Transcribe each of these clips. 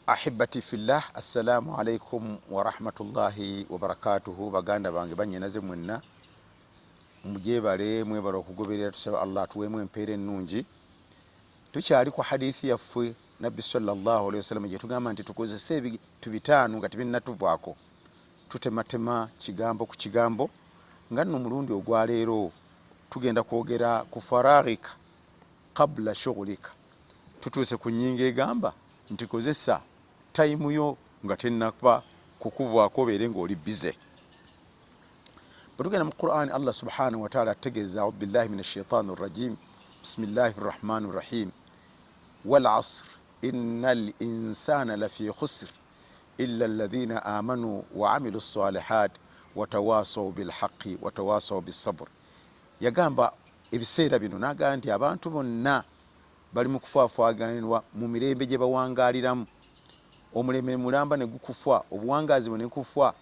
Ahibati fillah, assalamu alaikum wa rahmatullahi wa barakatuhu. Baganda bange banyenaze mwenna mujebale mwebale okugoberera, tusaba Allah tuwemu empeera ennungi. Tukyali ku hadithi yaffe nabbi sallallahu alaihi wasallam gye tugamba nti tukozese ebintu bitaano nga tebinnatuvaako, tutematema kigambo ku kigambo. Nga nno mulundi ogwaleero tugenda kwogera ku faraghika qabla shughulika. Tutuuse ku nnyingo egamba nti kozesa tayimu yo nga tennaba kukuvaako obeere ng'oli bize. Bwe tugenda mu Qur'an, Allah subhanahu wa ta'ala ategeeza a'udhu billahi minash shaitani rrajim, bismillahir rahmanir rahim, wal asr innal insana lafi khusr illa alladhina amanu wa amilu ssalihat wa tawasaw bil haqqi wa tawasaw bis sabr. Yagamba ebiseera bino n'agamba nti abantu bonna bali mu kufaafaaganirwa mu mirembe gye bawangaaliramu. Omulembe mulamba ne gukufa, obuwangaazi bwe ne kufa,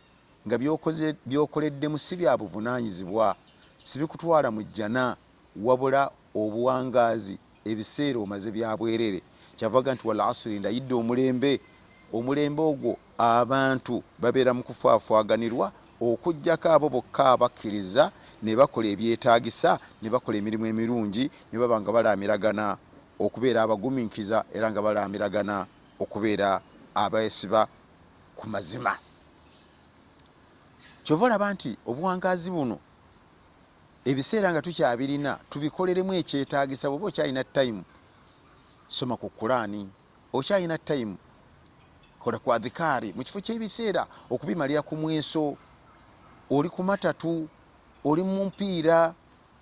nga byokoleddemu si bya buvunaanyizibwa, si bikutwala mu jjana, wabula obuwangaazi ebiseera omaze bya bwerere. Kyavaga nti wal asri, ndayidde omulembe. Omulembe ogwo abantu babeera mu kufaafaaganirwa okuggyako abo bokka abakkiriza ne bakola ebyetaagisa, ne bakola emirimu emirungi, ne baba nga balaamiragana okubeera abagumiikiza era nga balaamiragana okubeera abeesiba ku mazima. Kyova olaba nti obuwangaazi buno ebiseera nga tukyabirina tubikoleremu ekyetaagisa. Bw'oba okyalina tayimu, soma ku Qur'ani. Okyalina tayimu, kola ku adhikaari. Mu kifo ky'ebiseera okubimalira ku mweso, oli ku matatu, oli mu mpiira,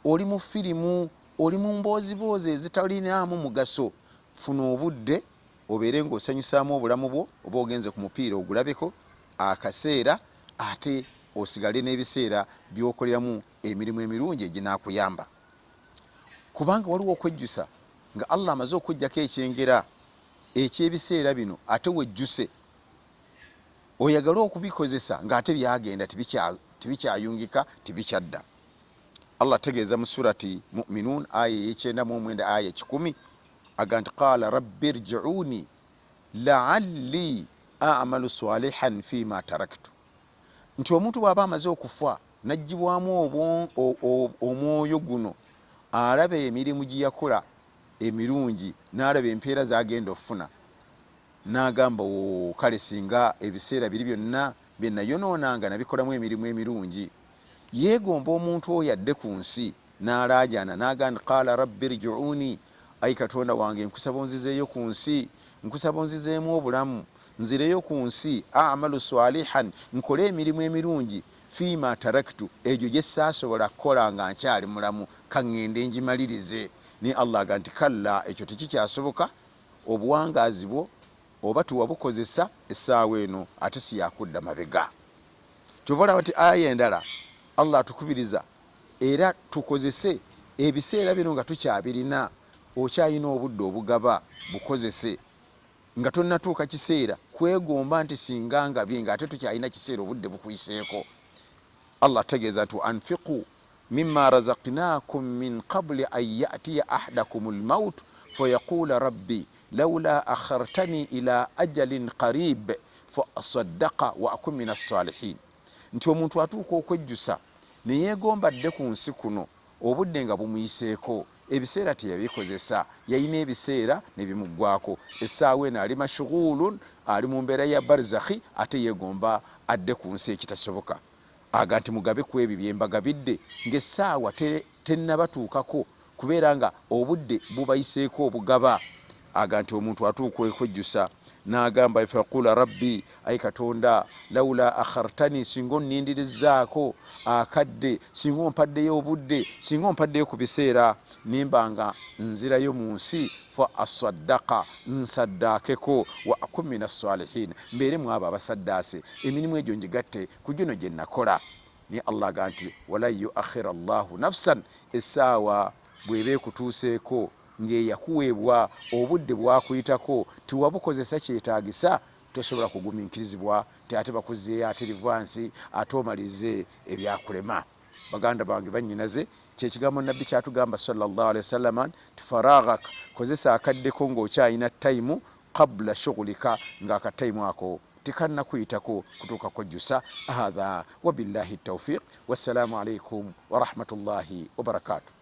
oli mu firimu, oli mu mbooziboozi ezitalinaamu mugaso. Funa obudde obeere ng'osanyusaamu obulamu bwo. Oba ogenze ku mupiira ogulabeko akaseera, ate osigale n'ebiseera by'okoleramu emirimu emirungi eginaakuyamba. Kubanga waliwo okwejjusa nga Allah amaze okuggyako ekyengera eky'ebiseera bino, ate wejjuse oyagala okubikozesa ng'ate byagenda tibikyayungika, tibikyadda. Allah ategeeza mu surati Mu'minun aya ey'ekyenda aya 10 aga nti qaala rabbi irji'uni la'alli a'malu salihan fima taraktu. Nti omuntu bw'aba amaze okufa n'aggyibwamu omwoyo guno, alaba emirimu gye yakola emirungi, n'alaba empeera z'agenda okufuna, n'agamba kale singa ebiseera biri byonna bye nayonoonanga nabikolamu emirimu emirungi. Yeegomba omuntu oyo adde ku nsi n'alaajana n'agamba qaala rabbi irji'uni, ayi Katonda wange nkusaba onzizeeyo ku nsi, nkusaba onzizeemu obulamu, nzireyo ku nsi, a'malu salihan, nkole emirimu emirungi, fiima taraktu, egyo gye saasobola kukola nga nkyali mulamu, kaŋŋende ngimalirize. Naye Allah aga nti kalla, ekyo tekikyasoboka. Obuwangaazi bwo oba tuwabukozesa essaawa eno, ate si yakudda mabega. Kyova olaba nti aya endala Allah atukubiriza era tukozese ebiseera bino nga tukyabirina. Okyalina obudde obugaba, bukozese nga tonnatuuka kiseera kwegomba nti singa ngabye, nga ate tukyalina kiseera obudde bukuyiseeko. Allah ategeeza nti anfiqu mimma razaqnakum min qabli an ya'tiya ahadakum almaut fayaqula rabbi lawla akhartani ila ajalin qarib fa asaddaqa wa akun min as-salihin. Nti omuntu atuuka okwejjusa ne yeegomba dde ku nsi kuno, obudde nga bumuyiseeko, ebiseera teyabikozesa, yalina ebiseera ne bimuggwako. Essaawa eno ali mashughulun, ali mu mbeera ya barzakhi, ate yeegomba adde ku nsi ekitasoboka. Aga nti mugabe ku ebyo bye mbagabidde ng'essaawa tennabatuukako, kubeera nga obudde bubayiseeko obugaba. Aga nti omuntu atuuka okwejjusa n'agamba fayaqula rabbi, ayi Katonda, lawla akhartani, singa onnindirizaako akadde, singa ompaddeyo obudde, singa ompaddeyo ku biseera, nimba nga nzirayo mu nsi, fa asaddaqa, nsaddaakeko, wa akun min as-salihin, mbeere mu abo abasaddaase, emirimu egyo ngigatte ku gino gye nakola. Naye Allah aga nti walan yuakhira Allahu nafsan, essaawa bw'eba ekutuuseeko ng'eyakuweebwa obudde bwakuyitako tiwabukozesa kyetaagisa, tosobola kugumiikirizibwa ti ate bakuzzeeyo ate rivansi, ate omalize ebyakulema. Baganda bange bannyinaze, kyekigambo nabbi kyatugamba sallallahu alaihi wasallam, tifaraghak, kozesa akaddeko ng'okyalina tayimu qabla shughulika ng'akataimu ako tikanna kuyitako kutuuka kwajjusa. Hadha wabillahi tawfiq, wassalamu alaikum warahmatullahi wabarakatuh.